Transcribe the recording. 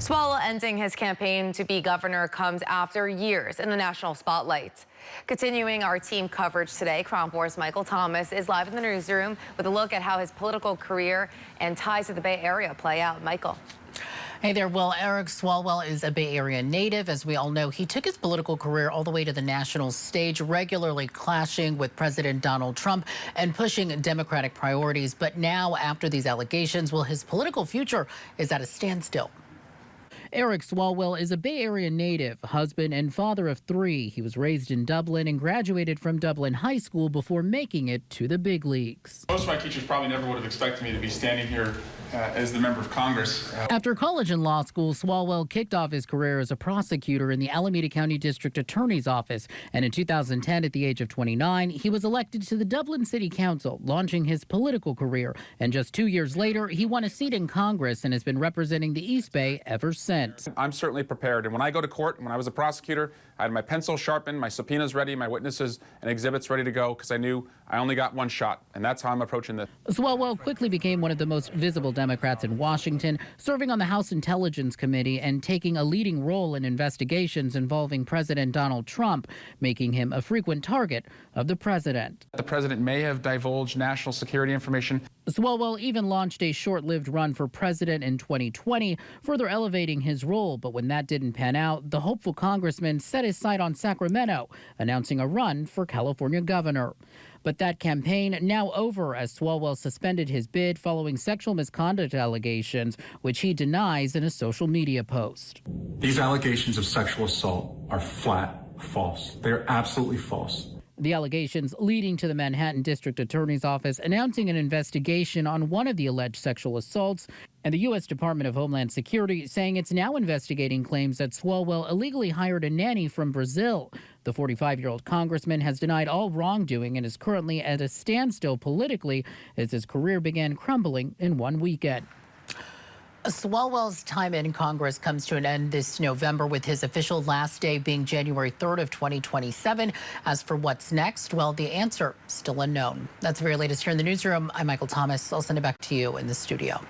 Swalwell ending his campaign to be governor comes after years in the national spotlight. Continuing our team coverage today, Crown 4's Michael Thomas is live in the newsroom with a look at how his political career and ties to the Bay Area play out. Michael. Hey there. Well, Eric Swalwell is a Bay Area native. As we all know, he took his political career all the way to the national stage, regularly clashing with President Donald Trump and pushing Democratic priorities. But now, after these allegations, well, his political future is at a standstill. Eric Swalwell is a Bay Area native, husband and father of 3. He was raised in Dublin and graduated from Dublin High School before making it to the big leagues. Most of my teachers probably never would have expected me to be standing here as the member of Congress. After college and law school, Swalwell kicked off his career as a prosecutor in the Alameda County District Attorney's Office. And in 2010, at the age of 29, he was elected to the Dublin City Council, launching his political career. And just 2 years later, he won a seat in Congress and has been representing the East Bay ever since. I'm certainly prepared. And when I go to court, when I was a prosecutor, I had my pencil sharpened, my subpoenas ready, my witnesses and exhibits ready to go, because I knew I only got one shot. And that's how I'm approaching this. Swalwell quickly became one of the most visible Democrats in Washington, serving on the House Intelligence Committee and taking a leading role in investigations involving President Donald Trump, making him a frequent target of the president. The president may have divulged national security information. Swalwell even launched a short-lived run for president in 2020, further elevating his role. But when that didn't pan out, the hopeful congressman set his sight on Sacramento, announcing a run for California governor. But that campaign now over as Swalwell suspended his bid following sexual misconduct allegations, which he denies in a social media post. These allegations of sexual assault are flat false. They are absolutely false. The allegations leading to the Manhattan District Attorney's Office announcing an investigation on one of the alleged sexual assaults, and the U.S. Department of Homeland Security saying it's now investigating claims that Swalwell illegally hired a nanny from Brazil. The 45-year-old congressman has denied all wrongdoing and is currently at a standstill politically as his career began crumbling in one weekend. Swalwell's time in Congress comes to an end this November, with his official last day being January 3rd of 2027. As for what's next, well, the answer still unknown. That's the very latest here in the newsroom. I'm Michael Thomas. I'll send it back to you in the studio.